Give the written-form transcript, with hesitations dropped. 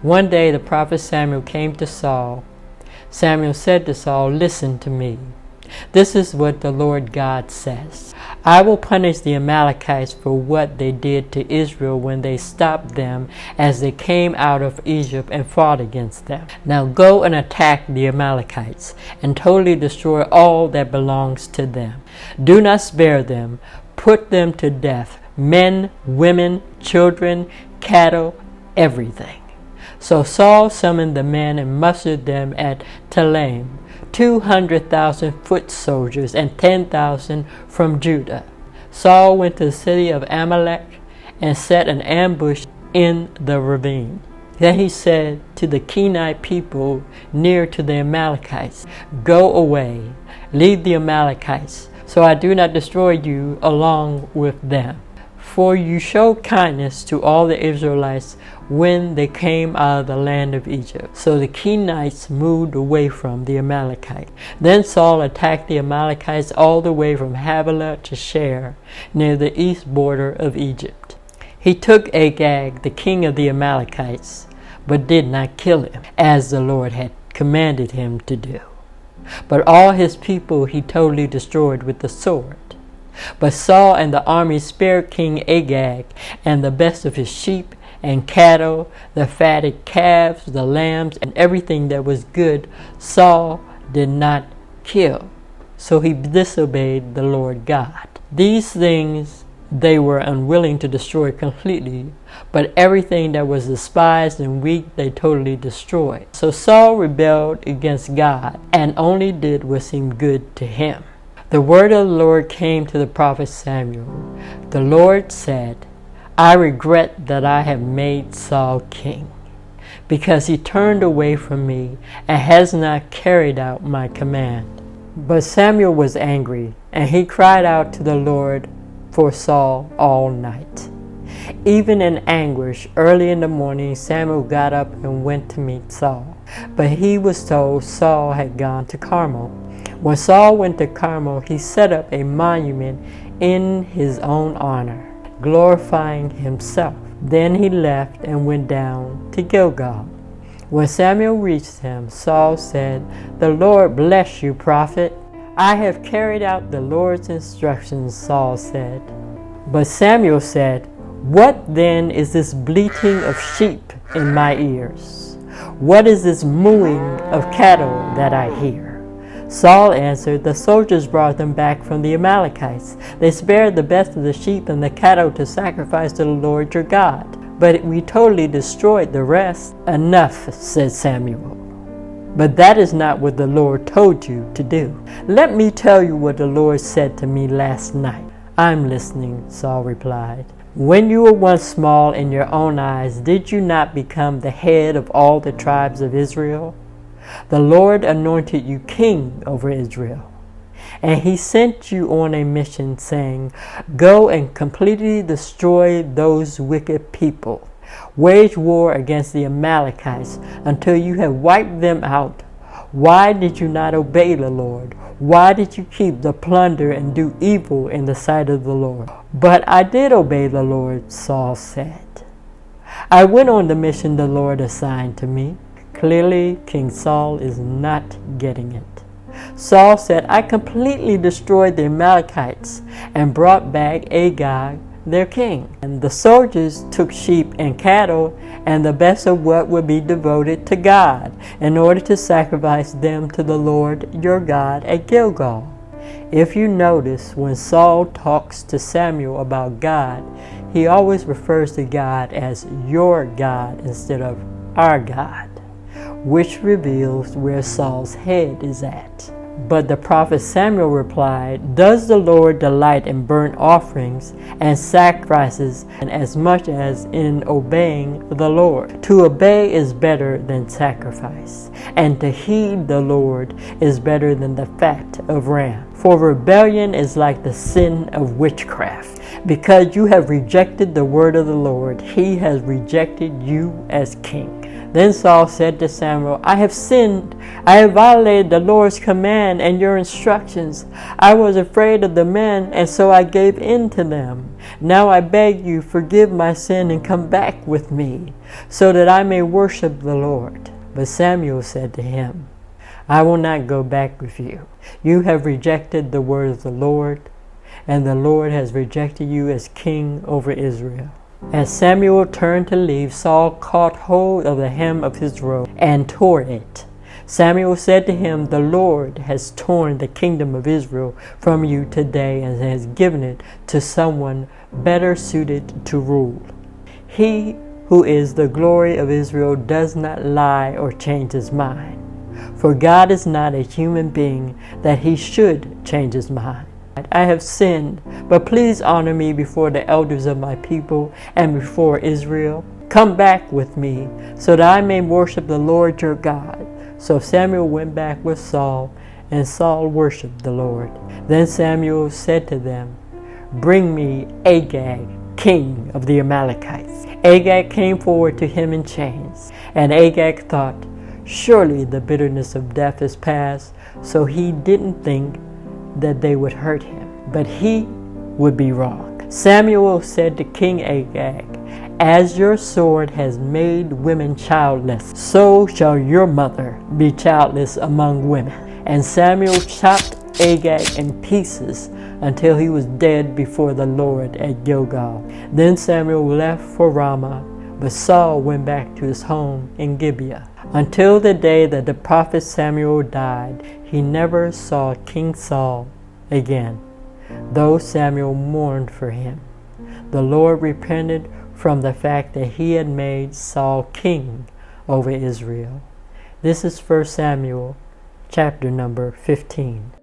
One day the prophet Samuel came to Saul. Samuel said to Saul, "Listen to me. This is what the Lord God says. I will punish the Amalekites for what they did to Israel when they stopped them as they came out of Egypt and fought against them. Now go and attack the Amalekites and totally destroy all that belongs to them. Do not spare them. Put them to death, men, women, children, cattle, everything." So Saul summoned the men and mustered them at Telaim, 200,000 foot soldiers and 10,000 from Judah. Saul went to the city of Amalek and set an ambush in the ravine. Then he said to the Kenite people near to the Amalekites, "Go away, leave the Amalekites, so I do not destroy you along with them. For you showed kindness to all the Israelites when they came out of the land of Egypt." So the Kenites moved away from the Amalekites. Then Saul attacked the Amalekites all the way from Havilah to Shur, near the east border of Egypt. He took Agag, the king of the Amalekites, but did not kill him, as the Lord had commanded him to do. But all his people he totally destroyed with the sword. But Saul and the army spared King Agag and the best of his sheep and cattle, the fatted calves, the lambs, and everything that was good. Saul did not kill, so he disobeyed the Lord God. These things they were unwilling to destroy completely, but everything that was despised and weak they totally destroyed. So Saul rebelled against God and only did what seemed good to him. The word of the Lord came to the prophet Samuel. The Lord said, "I regret that I have made Saul king, because he turned away from me and has not carried out my command." But Samuel was angry, and he cried out to the Lord for Saul all night. Even in anguish, early in the morning, Samuel got up and went to meet Saul. But he was told Saul had gone to Carmel. When Saul went to Carmel, he set up a monument in his own honor, glorifying himself. Then he left and went down to Gilgal. When Samuel reached him, Saul said, "The Lord bless you, prophet." "I have carried out the Lord's instructions," Saul said. But Samuel said, "What then is this bleating of sheep in my ears? What is this mooing of cattle that I hear?" Saul answered, "The soldiers brought them back from the Amalekites. They spared the best of the sheep and the cattle to sacrifice to the Lord your God, but we totally destroyed the rest." "Enough," said Samuel. "But that is not what the Lord told you to do. Let me tell you what the Lord said to me last night." "I'm listening," Saul replied. "When you were once small in your own eyes, did you not become the head of all the tribes of Israel? The Lord anointed you king over Israel, and he sent you on a mission saying, 'Go and completely destroy those wicked people. Wage war against the Amalekites until you have wiped them out.' Why did you not obey the Lord? Why did you keep the plunder and do evil in the sight of the Lord?" "But I did obey the Lord," Saul said. "I went on the mission the Lord assigned to me." Clearly, King Saul is not getting it. Saul said, "I completely destroyed the Amalekites and brought back Agag, their king. And the soldiers took sheep and cattle and the best of what would be devoted to God in order to sacrifice them to the Lord your God at Gilgal." If you notice, when Saul talks to Samuel about God, he always refers to God as your God instead of our God, which reveals where Saul's head is at. But the prophet Samuel replied, "Does the Lord delight in burnt offerings and sacrifices and as much as in obeying the Lord? To obey is better than sacrifice, and to heed the Lord is better than the fat of ram. For rebellion is like the sin of witchcraft. Because you have rejected the word of the Lord, he has rejected you as king." Then Saul said to Samuel, I have sinned. I have violated the Lord's command and your instructions. I was afraid of the men, and so I gave in to them. Now I beg you, forgive my sin and come back with me, so that I may worship the Lord. But Samuel said to him, I will not go back with you. You have rejected the word of the Lord, and the Lord has rejected you as king over Israel. As Samuel turned to leave, Saul caught hold of the hem of his robe and tore it. Samuel said to him, The Lord has torn the kingdom of Israel from you today and has given it to someone better suited to rule. He who is the glory of Israel does not lie or change his mind. For God is not a human being that he should change his mind. I have sinned, but please honor me before the elders of my people and before Israel. Come back with me, so that I may worship the Lord your God. So Samuel went back with Saul, and Saul worshipped the Lord. Then Samuel said to them, Bring me Agag, king of the Amalekites. Agag came forward to him in chains, and Agag thought, Surely the bitterness of death is past, so he didn't think that they would hurt him, but he would be wrong. Samuel said to King Agag, As your sword has made women childless, so shall your mother be childless among women. And Samuel chopped Agag in pieces until he was dead before the Lord at Gilgal. Then Samuel left for Ramah, but Saul went back to his home in Gibeah. Until the day that the prophet Samuel died, he never saw King Saul again, though Samuel mourned for him. The Lord repented from the fact that he had made Saul king over Israel. This is 1 Samuel chapter number 15.